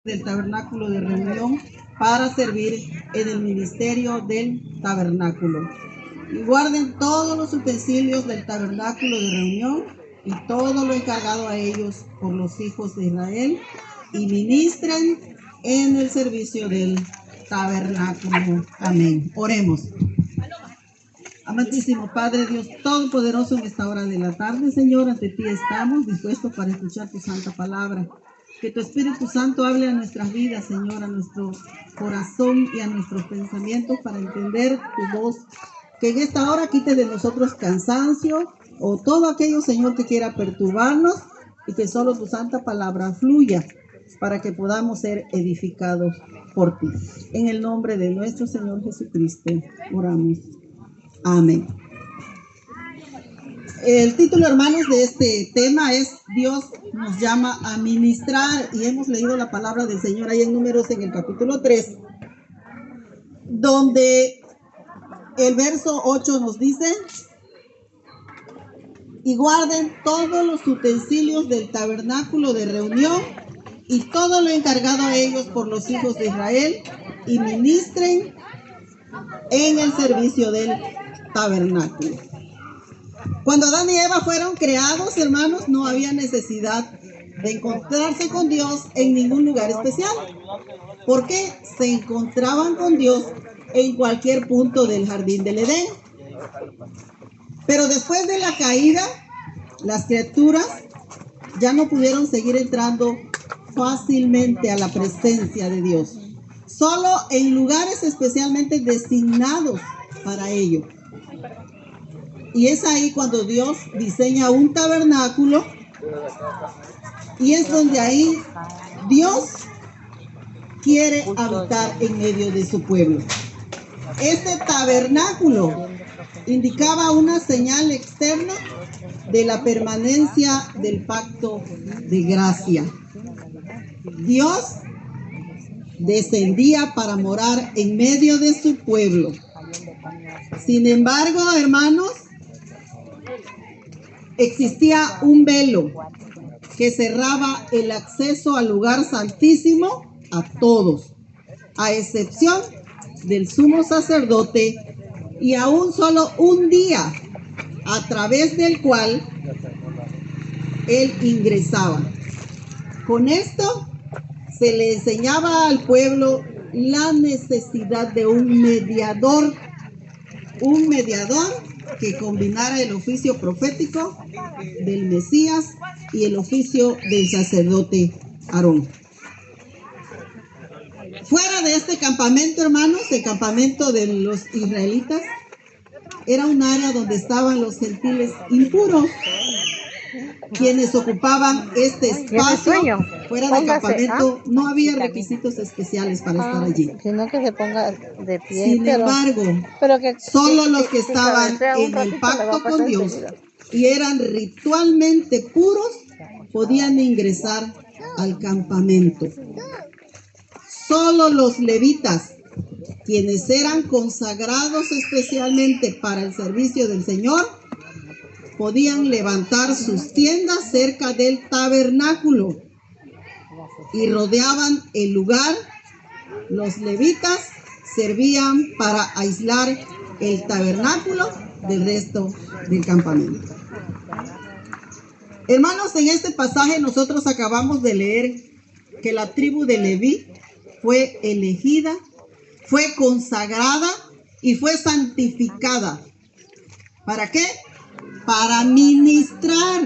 del tabernáculo de reunión para servir en el ministerio del tabernáculo. Y guarden todos los utensilios del tabernáculo de reunión y todo lo encargado a ellos por los hijos de Israel y ministren en el servicio del tabernáculo. Amén. Oremos. Amantísimo Padre Dios Todopoderoso, en esta hora de la tarde, Señor, ante ti estamos dispuestos para escuchar tu santa palabra. Que tu Espíritu Santo hable a nuestras vidas, Señor, a nuestro corazón y a nuestros pensamientos para entender tu voz. Que en esta hora quite de nosotros cansancio o todo aquello, Señor, que quiera perturbarnos y que solo tu santa palabra fluya para que podamos ser edificados por ti. En el nombre de nuestro Señor Jesucristo oramos. Amén. El título, hermanos, de este tema es Dios nos llama a ministrar, y hemos leído la palabra del Señor ahí en Números en el capítulo 3, donde el verso 8 nos dice: y guarden todos los utensilios del tabernáculo de reunión y todo lo encargado a ellos por los hijos de Israel y ministren en el servicio del tabernáculo. Cuando Adán y Eva fueron creados, hermanos, no había necesidad de encontrarse con Dios en ningún lugar especial, porque se encontraban con Dios en cualquier punto del jardín del Edén. Pero después de la caída, las criaturas ya no pudieron seguir entrando fácilmente a la presencia de Dios, solo en lugares especialmente designados para ello. Y es ahí cuando Dios diseña un tabernáculo, y es donde ahí Dios quiere habitar en medio de su pueblo. Este tabernáculo indicaba una señal externa de la permanencia del pacto de gracia. Dios descendía para morar en medio de su pueblo. Sin embargo, hermanos, existía un velo que cerraba el acceso al lugar santísimo a todos, a excepción del sumo sacerdote, y aún solo un día a través del cual él ingresaba. Con esto se le enseñaba al pueblo la necesidad de un mediador que combinara el oficio profético del Mesías y el oficio del sacerdote Aarón. Fuera de este campamento, hermanos, el campamento de los israelitas era un área donde estaban los gentiles impuros, quienes ocupaban este espacio. Fuera del campamento no había requisitos especiales para estar allí. Sino que se ponga de pie. Sin embargo, solo los que estaban en el pacto con Dios y eran ritualmente puros podían ingresar al campamento. Solo los levitas, quienes eran consagrados especialmente para el servicio del Señor, podían levantar sus tiendas cerca del tabernáculo y rodeaban el lugar. Los levitas servían para aislar el tabernáculo del resto del campamento. Hermanos, en este pasaje nosotros acabamos de leer que la tribu de Leví fue elegida, fue consagrada y fue santificada. ¿Para qué? Para ministrar.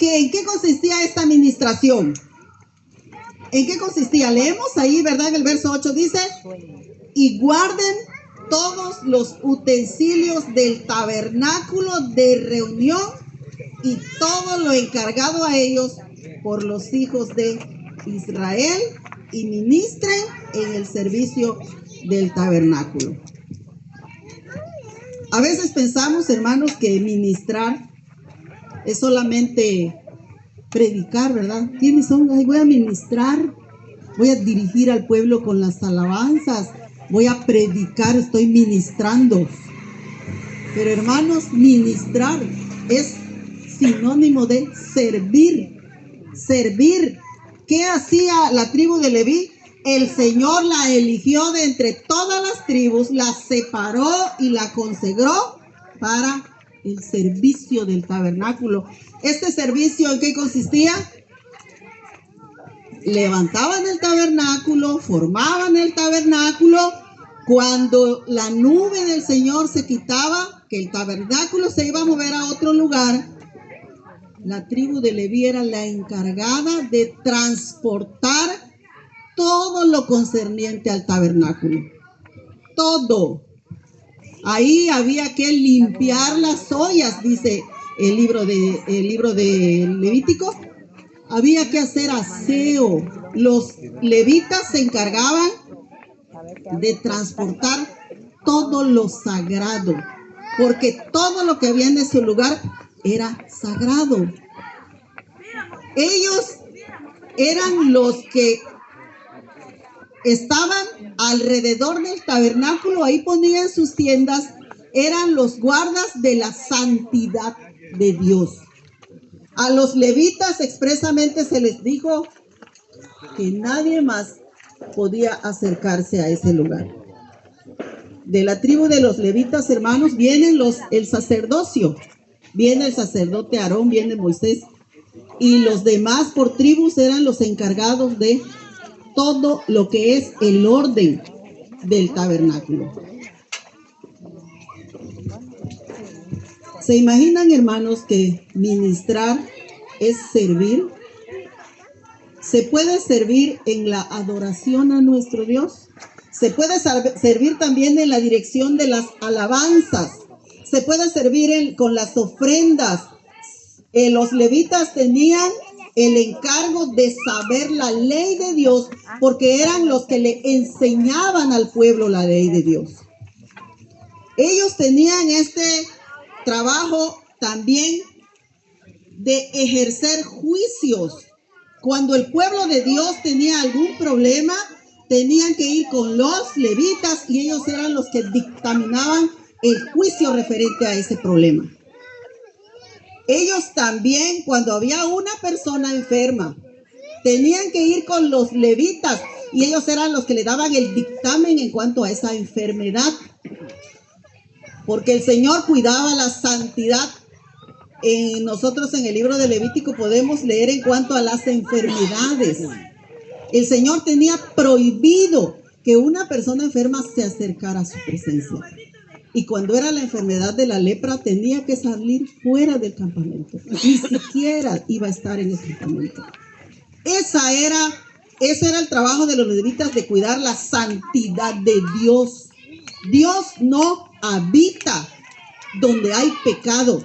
¿En qué consistía esta ministración? ¿En qué consistía? Leemos ahí, ¿verdad? En el verso 8 dice: y guarden todos los utensilios del tabernáculo de reunión y todo lo encargado a ellos por los hijos de Israel y ministren en el servicio del tabernáculo. A veces pensamos, hermanos, que ministrar es solamente predicar, ¿verdad? ¿Quiénes son? Ay, voy a ministrar, voy a dirigir al pueblo con las alabanzas, voy a predicar, estoy ministrando. Pero, hermanos, ministrar es sinónimo de servir. Servir. ¿qué hacía la tribu de Leví? El Señor la eligió de entre todas las tribus, la separó y la consagró para el servicio del tabernáculo. ¿Este servicio en qué consistía? Levantaban el tabernáculo, formaban el tabernáculo. Cuando la nube del Señor se quitaba, que el tabernáculo se iba a mover a otro lugar, la tribu de Leví era la encargada de transportar todo lo concerniente al tabernáculo. Todo. Ahí había que limpiar las ollas, dice el libro de Levítico. Había que hacer aseo. Los levitas se encargaban de transportar todo lo sagrado, porque todo lo que había en ese lugar era sagrado. Ellos eran los que estaban alrededor del tabernáculo, ahí ponían sus tiendas, eran los guardas de la santidad de Dios. A los levitas expresamente se les dijo que nadie más podía acercarse a ese lugar. De la tribu de los levitas, hermanos, vienen el sacerdocio, viene el sacerdote Aarón, viene Moisés, y los demás por tribus eran los encargados de todo lo que es el orden del tabernáculo. ¿Se imaginan, hermanos, que ministrar es servir? ¿Se puede servir en la adoración a nuestro Dios? Se puede servir también en la dirección de las alabanzas. Se puede servir con las ofrendas. Los levitas tenían el encargo de saber la ley de Dios, porque eran los que le enseñaban al pueblo la ley de Dios. Ellos tenían este trabajo también de ejercer juicios. Cuando el pueblo de Dios tenía algún problema, tenían que ir con los levitas y ellos eran los que dictaminaban el juicio referente a ese problema. Ellos también, cuando había una persona enferma, tenían que ir con los levitas y ellos eran los que le daban el dictamen en cuanto a esa enfermedad. Porque el Señor cuidaba la santidad. Nosotros en el libro de Levítico podemos leer en cuanto a las enfermedades. El Señor tenía prohibido que una persona enferma se acercara a su presencia. Y cuando era la enfermedad de la lepra, tenía que salir fuera del campamento. Ni siquiera iba a estar en el campamento. Eso era el trabajo de los levitas, de cuidar la santidad de Dios. Dios no habita donde hay pecado.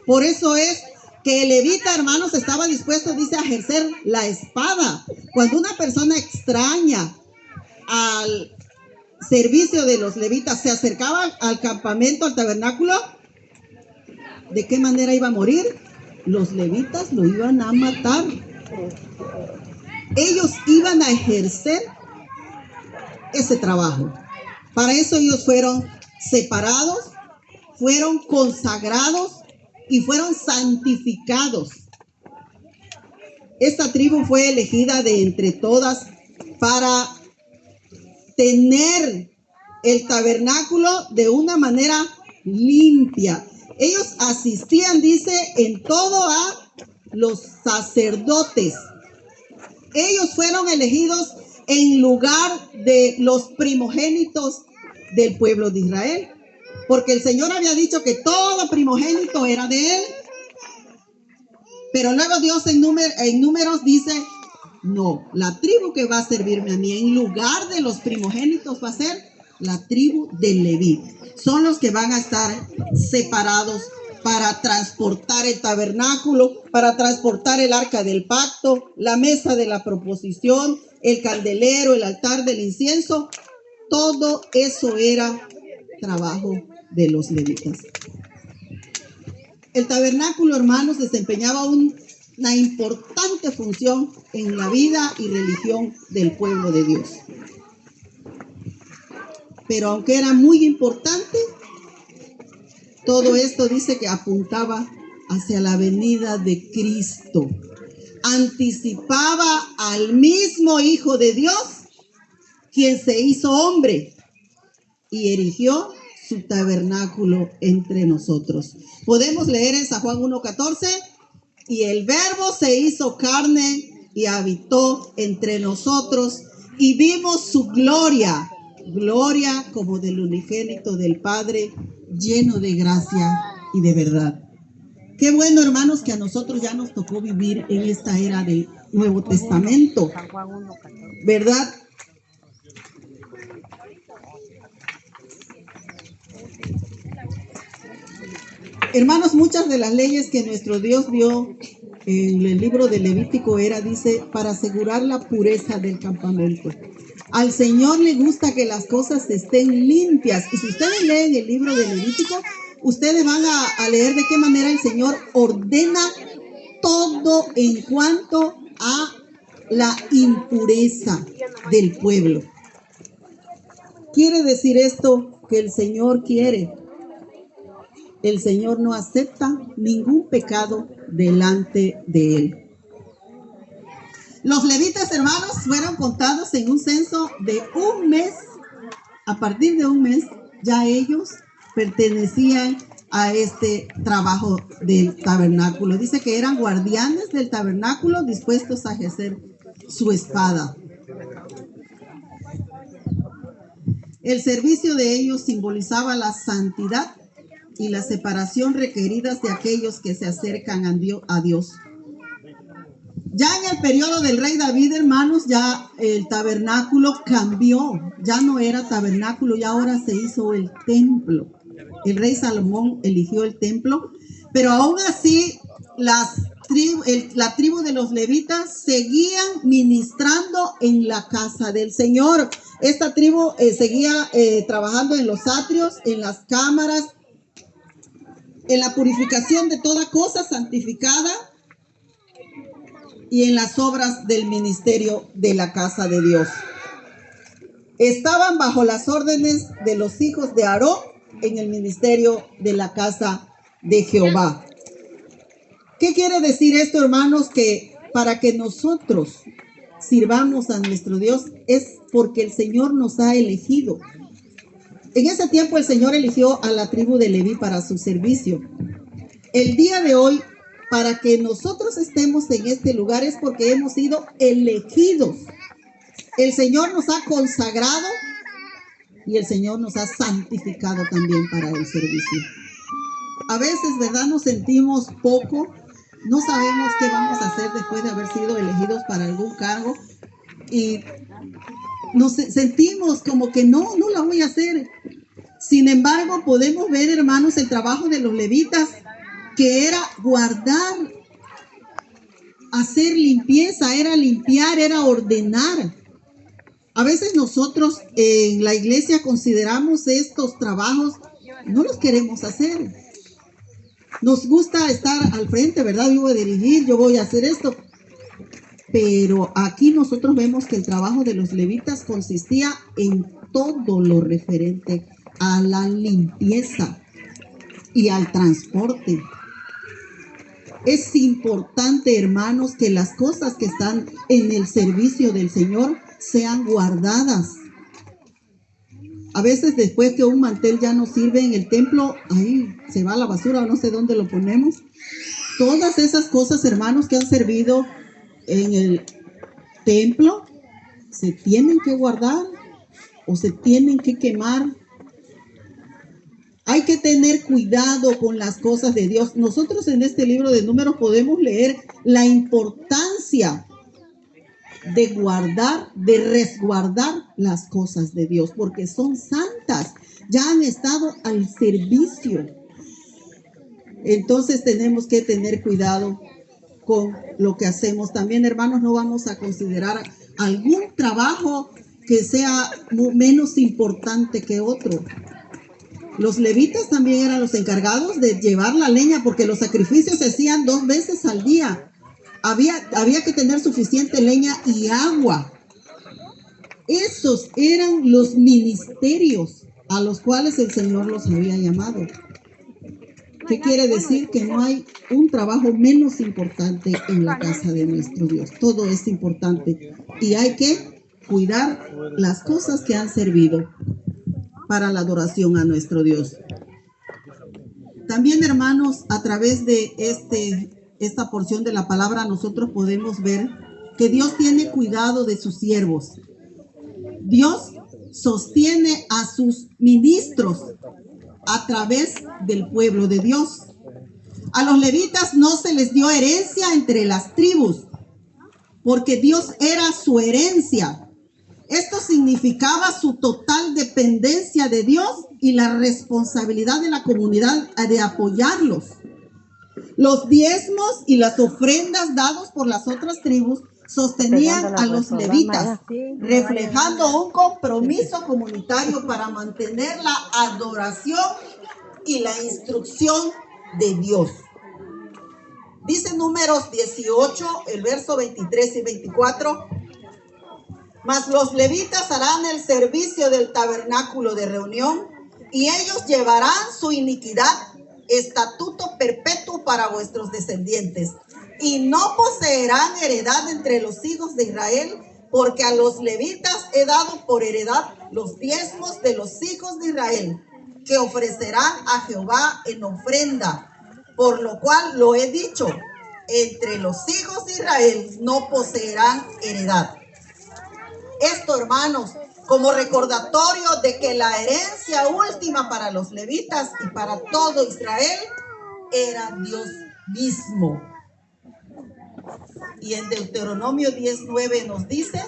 Por eso es que el levita, hermanos, estaba dispuesto, dice, a ejercer la espada. Cuando una persona extraña al servicio de los levitas se acercaba al campamento, al tabernáculo, ¿de qué manera iba a morir? Los levitas lo iban a matar. Ellos iban a ejercer ese trabajo. Para eso ellos fueron separados, fueron consagrados y fueron santificados. Esta tribu fue elegida de entre todas para tener el tabernáculo de una manera limpia. Ellos asistían, dice, en todo a los sacerdotes. Ellos fueron elegidos en lugar de los primogénitos del pueblo de Israel, porque el Señor había dicho que todo primogénito era de él. Pero luego Dios en números dice, no, la tribu que va a servirme a mí en lugar de los primogénitos va a ser la tribu de Leví. Son los que van a estar separados para transportar el tabernáculo, para transportar el arca del pacto, la mesa de la proposición, el candelero, el altar del incienso. Todo eso era trabajo de los levitas. El tabernáculo, hermanos, desempeñaba una importante función en la vida y religión del pueblo de Dios. Pero aunque era muy importante, todo esto dice que apuntaba hacia la venida de Cristo. anticipaba al mismo Hijo de Dios, quien se hizo hombre y erigió su tabernáculo entre nosotros. Podemos leer en San Juan 1:14, y el Verbo se hizo carne y habitó entre nosotros y vimos su gloria, gloria como del unigénito del Padre, lleno de gracia y de verdad. Qué bueno, hermanos, que a nosotros ya nos tocó vivir en esta era del Nuevo Testamento, ¿verdad? Hermanos, muchas de las leyes que nuestro Dios dio en el libro de Levítico dice, para asegurar la pureza del campamento. Al Señor le gusta que las cosas estén limpias. Y si ustedes leen el libro de Levítico, ustedes van a leer de qué manera el Señor ordena todo en cuanto a la impureza del pueblo. Quiere decir esto que el Señor quiere. El Señor no acepta ningún pecado delante de Él. Los levitas, hermanos, fueron contados en un censo de un mes. A partir de un mes, ya ellos pertenecían a este trabajo del tabernáculo. Dice que eran guardianes del tabernáculo dispuestos a ejercer su espada. El servicio de ellos simbolizaba la santidad y la separación requeridas de aquellos que se acercan a Dios. Ya en el periodo del rey David, hermanos, ya el tabernáculo cambió. Ya no era tabernáculo, ya ahora se hizo el templo. El rey Salomón eligió el templo, pero aún así la tribu de los levitas seguían ministrando en la casa del Señor. Esta tribu seguía trabajando en los atrios, en las cámaras, en la purificación de toda cosa santificada y en las obras del ministerio de la casa de Dios. Estaban bajo las órdenes de los hijos de Aarón en el ministerio de la casa de Jehová. ¿Qué quiere decir esto, hermanos? Que para que nosotros sirvamos a nuestro Dios es porque el Señor nos ha elegido. En ese tiempo el Señor eligió a la tribu de Leví para su servicio. El día de hoy, para que nosotros estemos en este lugar es porque hemos sido elegidos. El Señor nos ha consagrado y el Señor nos ha santificado también para el servicio. A veces, ¿verdad? Nos sentimos poco, no sabemos qué vamos a hacer después de haber sido elegidos para algún cargo y nos sentimos como que no la voy a hacer. Sin embargo, podemos ver, hermanos, el trabajo de los levitas, que era guardar, hacer limpieza, era limpiar, era ordenar. A veces nosotros en la iglesia consideramos estos trabajos, no los queremos hacer. Nos gusta estar al frente, ¿verdad? Yo voy a dirigir, yo voy a hacer esto. Pero aquí nosotros vemos que el trabajo de los levitas consistía en todo lo referente a la limpieza y al transporte. Es importante, hermanos, que las cosas que están en el servicio del Señor sean guardadas. A veces después que un mantel ya no sirve en el templo, ahí se va a la basura o no sé dónde lo ponemos. Todas esas cosas, hermanos, que han servido en el templo, se tienen que guardar o se tienen que quemar. Hay que tener cuidado con las cosas de Dios. Nosotros en este libro de Números podemos leer la importancia de guardar, de resguardar las cosas de Dios, porque son santas, ya han estado al servicio. Entonces tenemos que tener cuidado con lo que hacemos. También, hermanos, no vamos a considerar algún trabajo que sea menos importante que otro. Los levitas también eran los encargados de llevar la leña, porque los sacrificios se hacían 2 veces al día. Había que tener suficiente leña y agua. Esos eran los ministerios a los cuales el Señor los había llamado. ¿Qué quiere decir? Que no hay un trabajo menos importante en la casa de nuestro Dios. Todo es importante y hay que cuidar las cosas que han servido para la adoración a nuestro Dios. También, hermanos, a través de esta porción de la palabra, nosotros podemos ver que Dios tiene cuidado de sus siervos. Dios sostiene a sus ministros a través del pueblo de Dios. A los levitas no se les dio herencia entre las tribus, porque Dios era su herencia. Esto significaba su total dependencia de Dios y la responsabilidad de la comunidad de apoyarlos. Los diezmos y las ofrendas dados por las otras tribus sostenían a los levitas, reflejando un compromiso comunitario para mantener la adoración y la instrucción de Dios. Dice Números 18, el verso 23 y 24. Mas los levitas harán el servicio del tabernáculo de reunión, y ellos llevarán su iniquidad, estatuto perpetuo para vuestros descendientes, y no poseerán heredad entre los hijos de Israel, porque a los levitas he dado por heredad los diezmos de los hijos de Israel, que ofrecerán a Jehová en ofrenda, por lo cual lo he dicho, entre los hijos de Israel no poseerán heredad. Esto, hermanos, como recordatorio de que la herencia última para los levitas y para todo Israel era Dios mismo. Y en Deuteronomio 10:9 nos dice,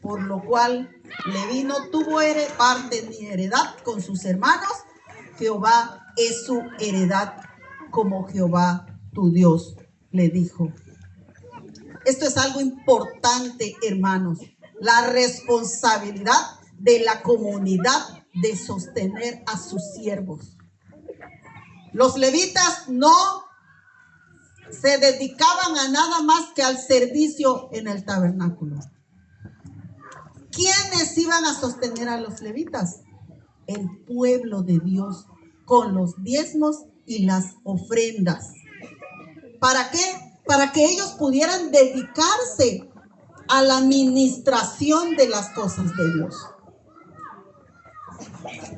por lo cual Leví no tuvo parte ni heredad con sus hermanos, Jehová es su heredad, como Jehová tu Dios le dijo. Esto es algo importante, hermanos. La responsabilidad de la comunidad de sostener a sus siervos. Los levitas no se dedicaban a nada más que al servicio en el tabernáculo. ¿Quiénes iban a sostener a los levitas? El pueblo de Dios, con los diezmos y las ofrendas. ¿Para qué? Para que ellos pudieran dedicarse a la administración de las cosas de Dios.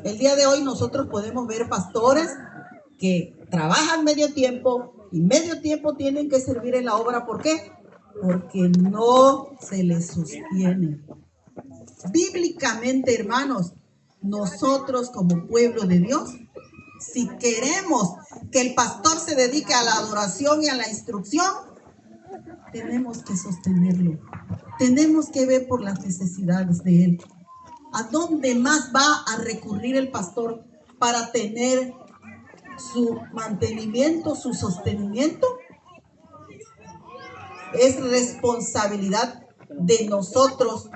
El día de hoy nosotros podemos ver pastores que trabajan medio tiempo y medio tiempo tienen que servir en la obra. ¿Por qué? Porque no se les sostiene. Bíblicamente, hermanos, nosotros como pueblo de Dios, si queremos que el pastor se dedique a la adoración y a la instrucción, tenemos que sostenerlo. Tenemos que ver por las necesidades de él. ¿A dónde más va a recurrir el pastor para tener su mantenimiento, su sostenimiento? Es responsabilidad de nosotros,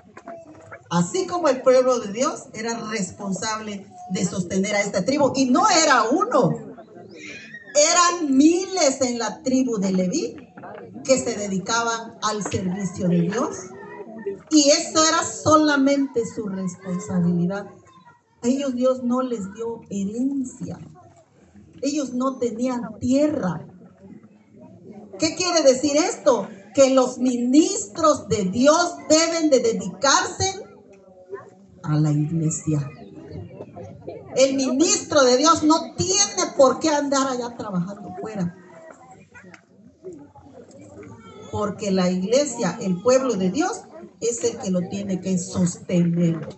así como el pueblo de Dios era responsable de sostener a esta tribu. Y no era uno, eran miles en la tribu de Leví que se dedicaban al servicio de Dios. Y eso era solamente su responsabilidad. A ellos Dios no les dio herencia. Ellos no tenían tierra. ¿Qué quiere decir esto? Que los ministros de Dios deben de dedicarse a la iglesia. El ministro de Dios no tiene por qué andar allá trabajando fuera. Porque la iglesia, el pueblo de Dios, es el que lo tiene que sostener.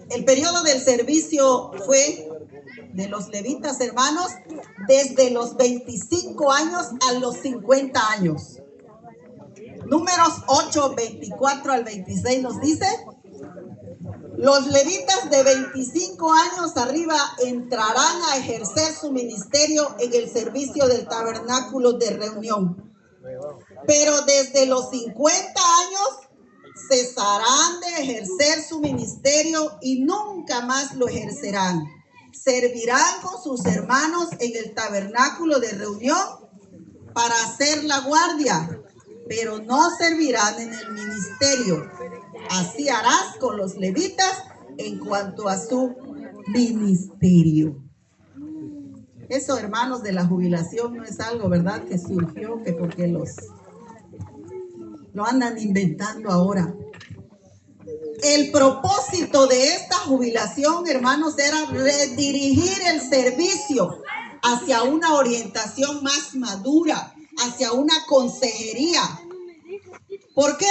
El periodo del servicio fue de los levitas, hermanos, desde los 25 años a los 50 años. Números 8, 24 al 26 nos dice: los levitas de 25 años arriba entrarán a ejercer su ministerio en el servicio del tabernáculo de reunión. Pero desde los 50 años cesarán de ejercer su ministerio y nunca más lo ejercerán. Servirán con sus hermanos en el tabernáculo de reunión para hacer la guardia, pero no servirán en el ministerio. Así harás con los levitas en cuanto a su ministerio. Eso, hermanos, de la jubilación no es algo, ¿verdad?, que surgió, que porque lo andan inventando ahora. El propósito de esta jubilación, hermanos, era redirigir el servicio hacia una orientación más madura, hacia una consejería. ¿Por qué?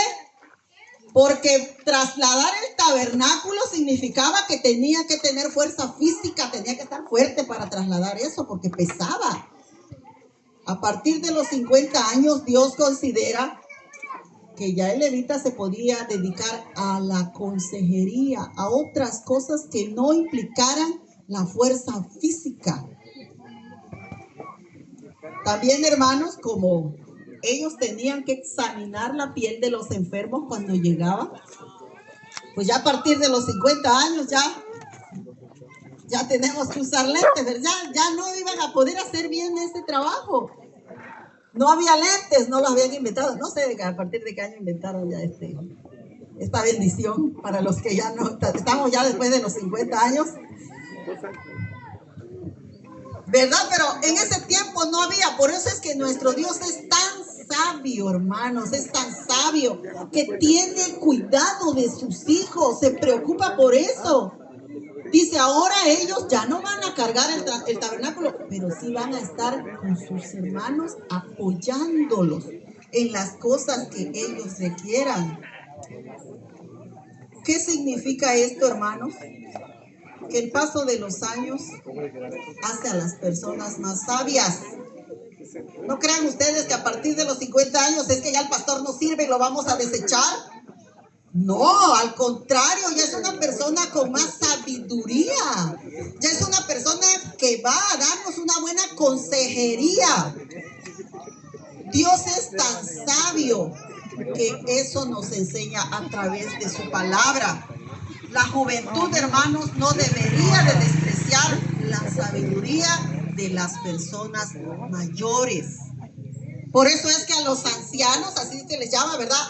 Porque trasladar el tabernáculo significaba que tenía que tener fuerza física, tenía que estar fuerte para trasladar eso, porque pesaba. A partir de los 50 años, Dios considera que ya el levita se podía dedicar a la consejería, a otras cosas que no implicaran la fuerza física. También, hermanos, como ellos tenían que examinar la piel de los enfermos cuando llegaban, pues ya a partir de los 50 años ya tenemos que usar lentes, ¿verdad? Ya no iban a poder hacer bien ese trabajo. No había lentes, no los habían inventado. No sé a partir de qué año inventaron ya esta bendición para los que ya no, estamos ya después de los 50 años. ¿Verdad? Pero en ese tiempo no había. Por eso es que nuestro Dios es tan sabio, hermanos. Es tan sabio que tiene cuidado de sus hijos. Se preocupa por eso. Dice, ahora ellos ya no van a cargar el tabernáculo, pero sí van a estar con sus hermanos apoyándolos en las cosas que ellos requieran. ¿Qué significa esto, hermanos? Que el paso de los años hace a las personas más sabias. No crean ustedes que a partir de los 50 años es que ya el pastor no sirve y lo vamos a desechar. No, al contrario, ya es una persona con más sabiduría. Ya es una persona que va a darnos una buena consejería. Dios es tan sabio que eso nos enseña a través de su palabra. La juventud, hermanos, no debería de despreciar la sabiduría de las personas mayores. Por eso es que a los ancianos, así se les llama, ¿verdad?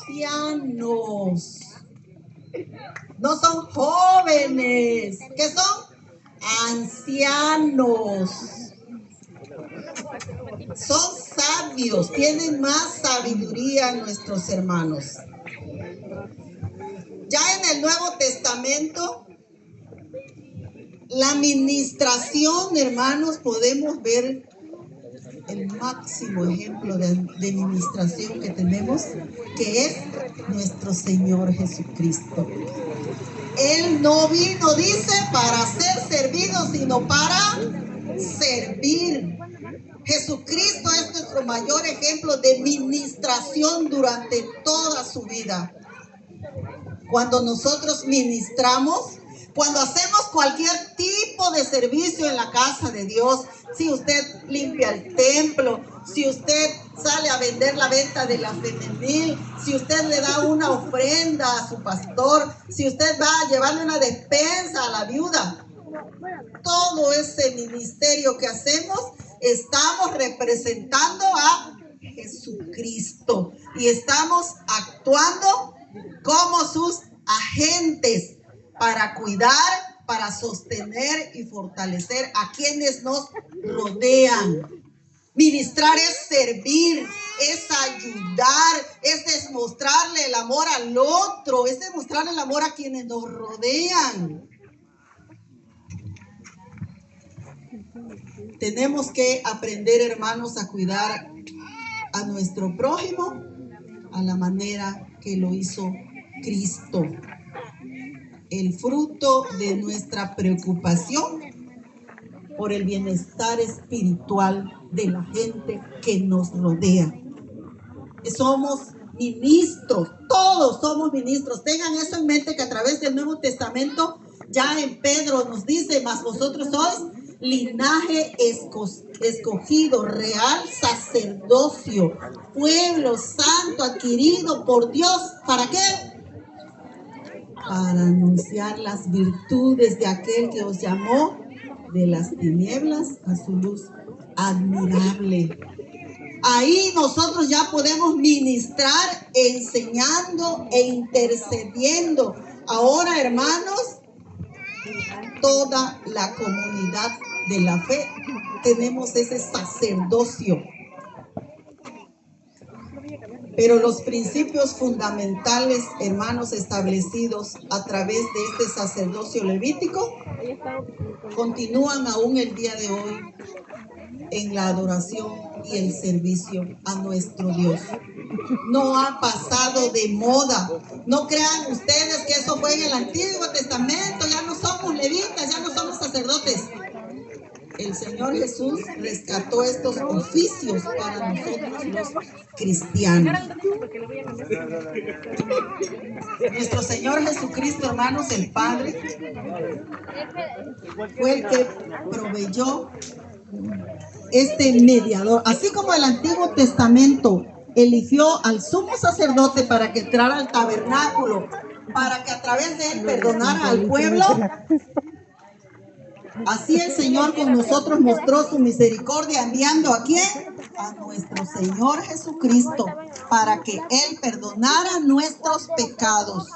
Ancianos. No son jóvenes. ¿Qué son? Ancianos. Son sabios, tienen más sabiduría nuestros hermanos. Ya en el Nuevo Testamento, la administración, hermanos, podemos ver el máximo ejemplo de administración que tenemos, que es nuestro Señor Jesucristo. Él no vino, dice, para ser servido, sino para servir. Jesucristo es nuestro mayor ejemplo de ministración durante toda su vida. Cuando nosotros ministramos, cuando hacemos cualquier tipo de servicio en la casa de Dios, si usted limpia el templo, si usted sale a vender la venta de la femenil, si usted le da una ofrenda a su pastor, si usted va a llevarle una despensa a la viuda, todo ese ministerio que hacemos, estamos representando a Jesucristo y estamos actuando como sus agentes para cuidar, para sostener y fortalecer a quienes nos rodean. Ministrar es servir, es ayudar, es demostrarle el amor al otro, es demostrarle el amor a quienes nos rodean. Tenemos que aprender, hermanos, a cuidar a nuestro prójimo a la manera que lo hizo Cristo. El fruto de nuestra preocupación por el bienestar espiritual de la gente que nos rodea. Somos ministros, todos somos ministros. Tengan eso en mente, que a través del Nuevo Testamento, ya en Pedro nos dice, mas vosotros sois linaje escogido, real sacerdocio, pueblo santo adquirido por Dios. ¿Para qué? Para anunciar las virtudes de aquel que os llamó de las tinieblas a su luz admirable. Ahí nosotros ya podemos ministrar enseñando e intercediendo. Ahora, hermanos, toda la comunidad de la fe tenemos ese sacerdocio. Pero los principios fundamentales, hermanos, establecidos a través de este sacerdocio levítico, continúan aún el día de hoy en la adoración y el servicio a nuestro Dios. No ha pasado de moda. No crean ustedes que eso fue en el Antiguo Testamento. Ya no somos levitas, ya no somos sacerdotes. El Señor Jesús rescató estos oficios para nosotros los cristianos. Nuestro Señor Jesucristo, hermanos, el Padre, fue el que proveyó este mediador. Así como el Antiguo Testamento eligió al sumo sacerdote para que entrara al tabernáculo, para que a través de él perdonara al pueblo, así el Señor con nosotros mostró su misericordia, enviando ¿a quién? A nuestro Señor Jesucristo, para que Él perdonara nuestros pecados.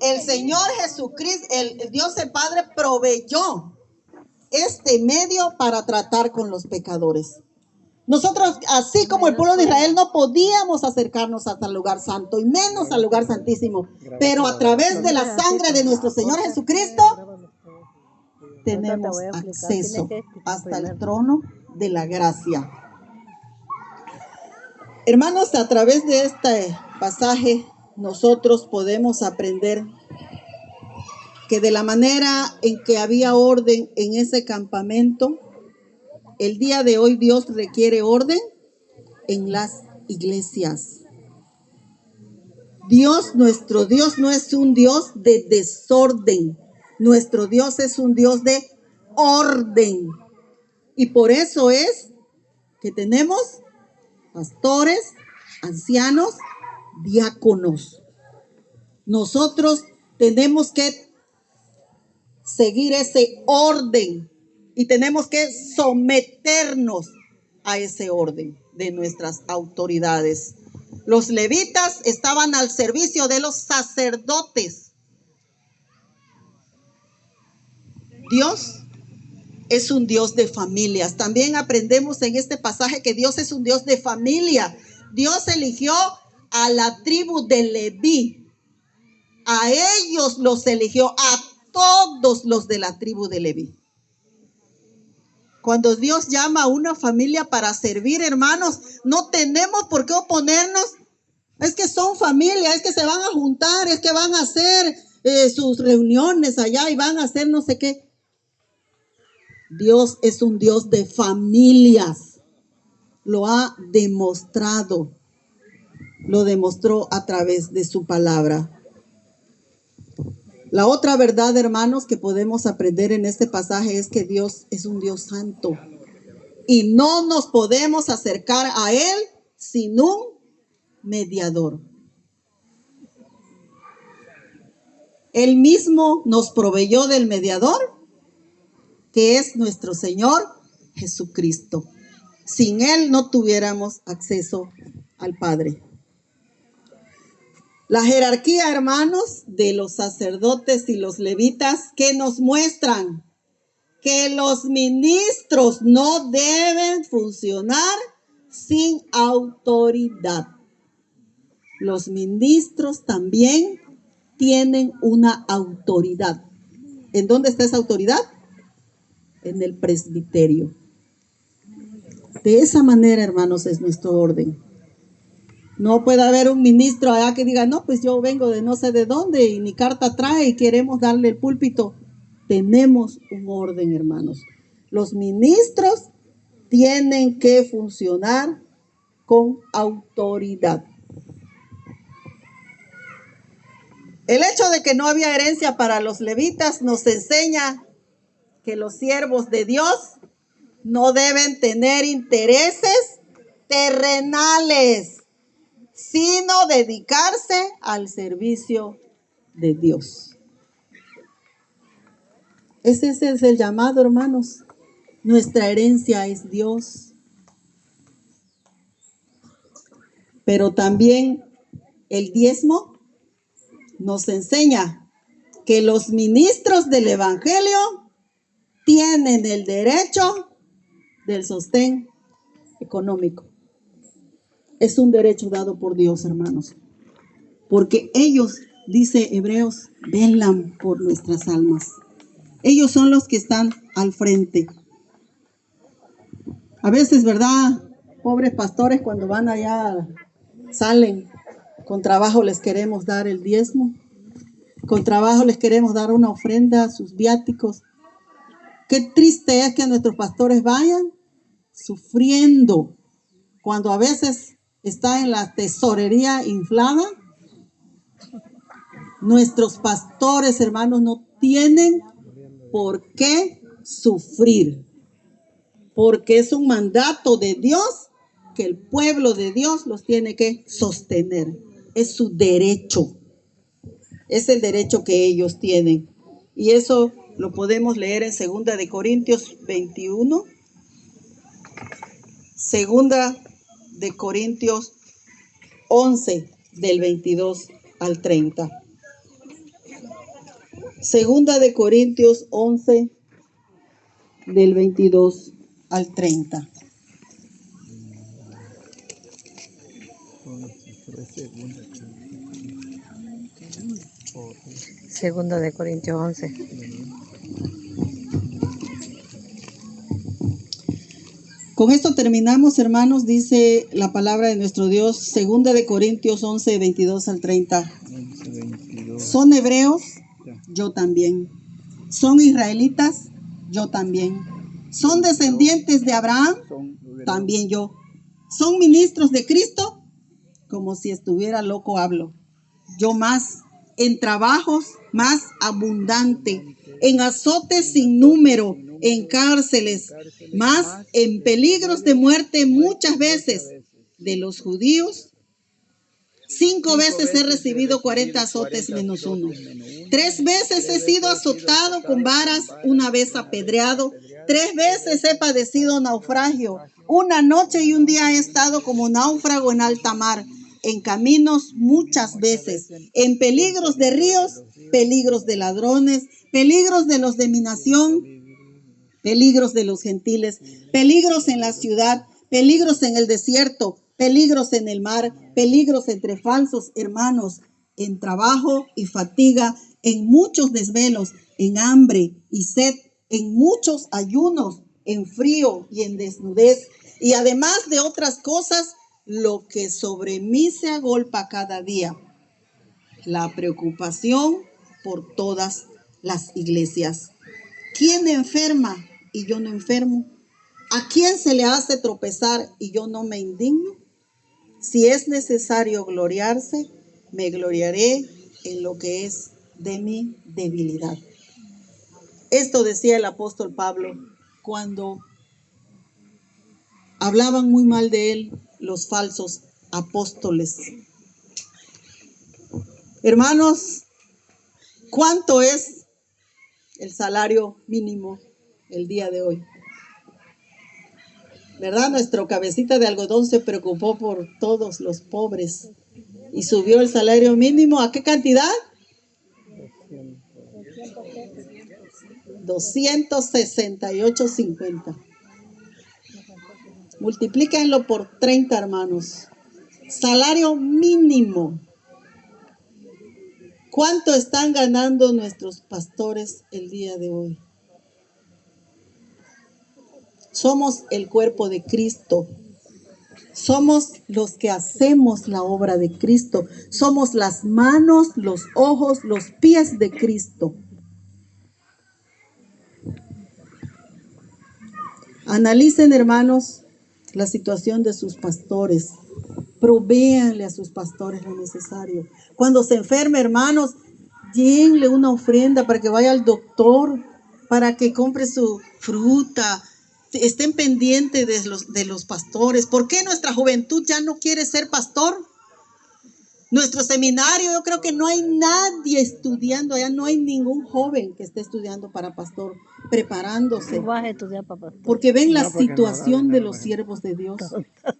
El Señor Jesucristo, el Dios el Padre, proveyó este medio para tratar con los pecadores. Nosotros, así como el pueblo de Israel, no podíamos acercarnos hasta el lugar santo y menos al lugar santísimo, pero a través de la sangre de nuestro Señor Jesucristo tenemos acceso hasta el trono de la gracia. Hermanos, a través de este pasaje nosotros podemos aprender que de la manera en que había orden en ese campamento, el día de hoy Dios requiere orden en las iglesias. Dios, nuestro Dios, no es un Dios de desorden. Nuestro Dios es un Dios de orden. Y por eso es que tenemos pastores, ancianos, diáconos. Nosotros tenemos que seguir ese orden y tenemos que someternos a ese orden de nuestras autoridades. Los levitas estaban al servicio de los sacerdotes. Dios es un Dios de familias. También aprendemos en este pasaje que Dios es un Dios de familia. Dios eligió a la tribu de Leví. A ellos los eligió, a todos los de la tribu de Leví. Cuando Dios llama a una familia para servir, hermanos, no tenemos por qué oponernos. Es que son familia, es que se van a juntar, es que van a hacer sus reuniones allá y van a hacer no sé qué. Dios es un Dios de familias. Lo ha demostrado. Lo demostró a través de su palabra. La otra verdad, hermanos, que podemos aprender en este pasaje es que Dios es un Dios santo. Y no nos podemos acercar a Él sin un mediador. Él mismo nos proveyó del mediador, que es nuestro Señor Jesucristo. Sin Él no tuviéramos acceso al Padre. La jerarquía, hermanos, de los sacerdotes y los levitas, que nos muestran que los ministros no deben funcionar sin autoridad. Los ministros también tienen una autoridad. ¿En dónde está esa autoridad? En el presbiterio. De esa manera, hermanos, es nuestro orden. No puede haber un ministro allá que diga, no, pues yo vengo de no sé de dónde y mi carta trae y queremos darle el púlpito. Tenemos un orden, hermanos. Los ministros tienen que funcionar con autoridad. El hecho de que no había herencia para los levitas nos enseña que los siervos de Dios no deben tener intereses terrenales, sino dedicarse al servicio de Dios. Ese es el llamado, hermanos. Nuestra herencia es Dios. Pero también el diezmo nos enseña que los ministros del Evangelio tienen el derecho del sostén económico. Es un derecho dado por Dios, hermanos. Porque ellos, dice Hebreos, velan por nuestras almas. Ellos son los que están al frente. A veces, ¿verdad? Pobres pastores cuando van allá, salen, con trabajo les queremos dar el diezmo, con trabajo les queremos dar una ofrenda a sus viáticos. Qué triste es que nuestros pastores vayan sufriendo cuando a veces está en la tesorería inflada. Nuestros pastores, hermanos, no tienen por qué sufrir, porque es un mandato de Dios que el pueblo de Dios los tiene que sostener. Es su derecho, es el derecho que ellos tienen. Y eso lo podemos leer en 2 de Corintios 21, 2 de Corintios 11, del 22 al 30. 2 de Corintios 11, del 22 al 30. Segunda de Corintios 11. Con esto terminamos, hermanos, dice la palabra de nuestro Dios, 2 de Corintios 11, 22 al 30. 22. ¿Son hebreos? Yo también. ¿Son israelitas? Yo también. ¿Son descendientes de Abraham? También yo. ¿Son ministros de Cristo? Como si estuviera loco hablo. Yo más, en trabajos más abundante, en azotes sin número, en cárceles, más en peligros de muerte muchas veces. De los judíos, 5 veces he recibido 40 azotes menos uno. 3 veces he sido azotado con varas, 1 vez apedreado. 3 veces he padecido naufragio. 1 noche y 1 día he estado como náufrago en alta mar. En caminos muchas veces, en peligros de ríos, peligros de ladrones, peligros de los de mi nación, peligros de los gentiles, peligros en la ciudad, peligros en el desierto, peligros en el mar, peligros entre falsos hermanos, en trabajo y fatiga, en muchos desvelos, en hambre y sed, en muchos ayunos, en frío y en desnudez, y además de otras cosas, lo que sobre mí se agolpa cada día, la preocupación por todas las iglesias. ¿Quién enferma y yo no enfermo? ¿A quién se le hace tropezar y yo no me indigno? Si es necesario gloriarse, me gloriaré en lo que es de mi debilidad. Esto decía el apóstol Pablo cuando hablaban muy mal de él los falsos apóstoles. Hermanos, ¿cuánto es el salario mínimo el día de hoy? ¿Verdad? Nuestro cabecita de algodón se preocupó por todos los pobres y subió el salario mínimo. ¿A qué cantidad? 268.50. Multiplíquenlo por 30, hermanos. Salario mínimo. ¿Cuánto están ganando nuestros pastores el día de hoy? Somos el cuerpo de Cristo. Somos los que hacemos la obra de Cristo. Somos las manos, los ojos, los pies de Cristo. Analicen, hermanos, la situación de sus pastores. Provéanle a sus pastores lo necesario. Cuando se enferme, hermanos, llévenle una ofrenda para que vaya al doctor, para que compre su fruta. Estén pendientes de los pastores. ¿Por qué nuestra juventud ya no quiere ser pastor? Nuestro seminario, yo creo que no hay nadie estudiando allá, no hay ningún joven que esté estudiando para pastor, preparándose. Tú vas a estudiar para pastor. Porque ven la situación de los siervos de Dios.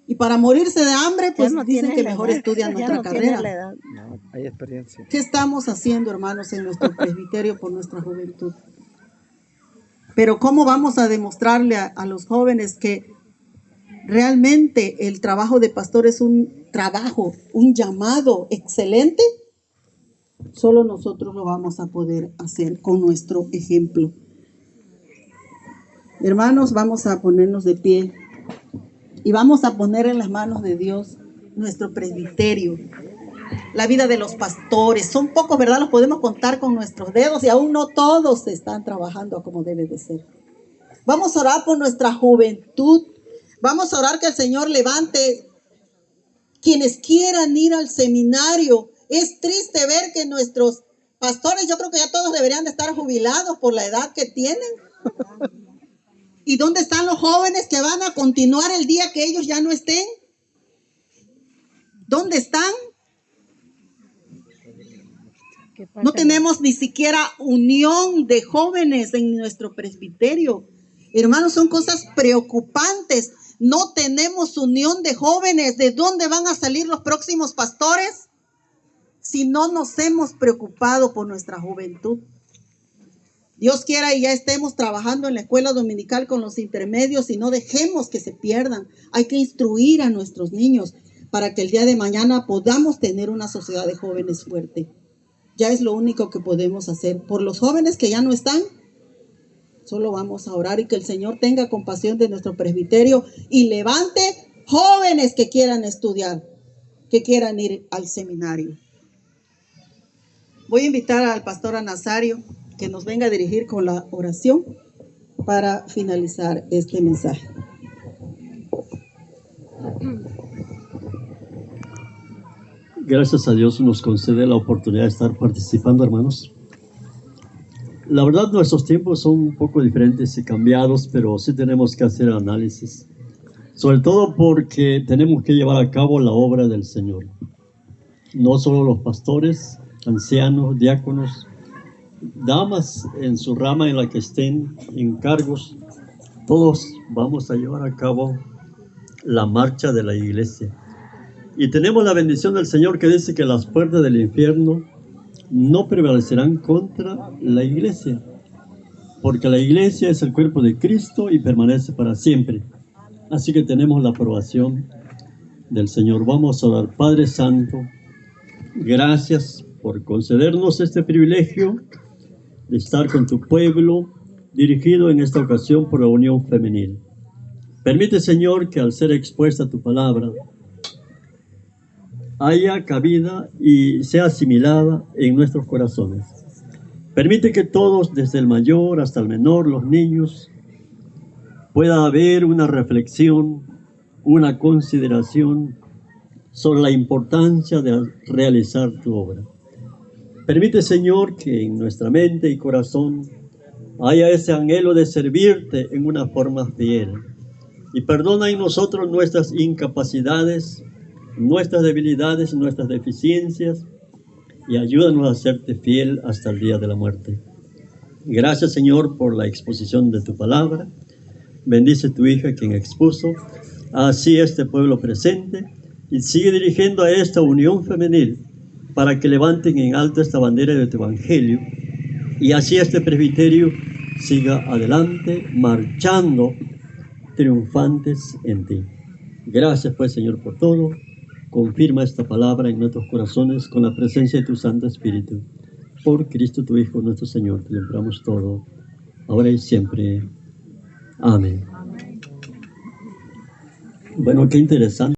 Y para morirse de hambre, pues dicen que mejor estudian nuestra carrera. No, hay experiencia. ¿Qué estamos haciendo, hermanos, en nuestro presbiterio por nuestra juventud? Pero ¿cómo vamos a demostrarle a los jóvenes que realmente el trabajo de pastor es un trabajo, un llamado excelente? Solo nosotros lo vamos a poder hacer con nuestro ejemplo. Hermanos, vamos a ponernos de pie y vamos a poner en las manos de Dios nuestro presbiterio, la vida de los pastores. Son pocos, ¿verdad? Los podemos contar con nuestros dedos y aún no todos están trabajando como debe de ser. Vamos a orar por nuestra juventud. Vamos a orar que el Señor levante quienes quieran ir al seminario. Es triste ver que nuestros pastores, yo creo que ya todos deberían de estar jubilados por la edad que tienen. ¿Y dónde están los jóvenes que van a continuar el día que ellos ya no estén? ¿Dónde están? No tenemos ni siquiera unión de jóvenes en nuestro presbiterio. Hermanos, son cosas preocupantes. No tenemos unión de jóvenes. ¿De dónde van a salir los próximos pastores? Si no nos hemos preocupado por nuestra juventud. Dios quiera y ya estemos trabajando en la escuela dominical con los intermedios y no dejemos que se pierdan. Hay que instruir a nuestros niños para que el día de mañana podamos tener una sociedad de jóvenes fuerte. Ya es lo único que podemos hacer. Por los jóvenes que ya no están, solo vamos a orar y que el Señor tenga compasión de nuestro presbiterio y levante jóvenes que quieran estudiar, que quieran ir al seminario. Voy a invitar al pastor Nazario que nos venga a dirigir con la oración para finalizar este mensaje. Gracias a Dios nos concede la oportunidad de estar participando, hermanos. La verdad, nuestros tiempos son un poco diferentes y cambiados, pero sí tenemos que hacer análisis. Sobre todo porque tenemos que llevar a cabo la obra del Señor. No solo los pastores, ancianos, diáconos, damas en su rama en la que estén en cargos, todos vamos a llevar a cabo la marcha de la iglesia. Y tenemos la bendición del Señor que dice que las puertas del infierno no prevalecerán contra la iglesia, porque la iglesia es el cuerpo de Cristo y permanece para siempre. Así que tenemos la aprobación del Señor. Vamos a orar. Padre Santo, gracias por concedernos este privilegio de estar con tu pueblo, dirigido en esta ocasión por la Unión Femenil. Permite, Señor, que al ser expuesta tu palabra, haya cabida y sea asimilada en nuestros corazones. Permite que todos, desde el mayor hasta el menor, los niños, pueda haber una reflexión, una consideración sobre la importancia de realizar tu obra. Permite, Señor, que en nuestra mente y corazón haya ese anhelo de servirte en una forma fiel. Y perdona en nosotros nuestras incapacidades, nuestras debilidades, nuestras deficiencias, y ayúdanos a serte fiel hasta el día de la muerte. Gracias, Señor, por la exposición de tu palabra. Bendice tu hija quien expuso, así este pueblo presente, y sigue dirigiendo a esta unión femenil para que levanten en alto esta bandera de tu evangelio, y así este presbiterio siga adelante, marchando triunfantes en ti. Gracias, pues, Señor, por todo. Confirma esta palabra en nuestros corazones con la presencia de tu Santo Espíritu. Por Cristo, tu Hijo, nuestro Señor, te lo imploramos todo, ahora y siempre. Amén. Bueno, qué interesante.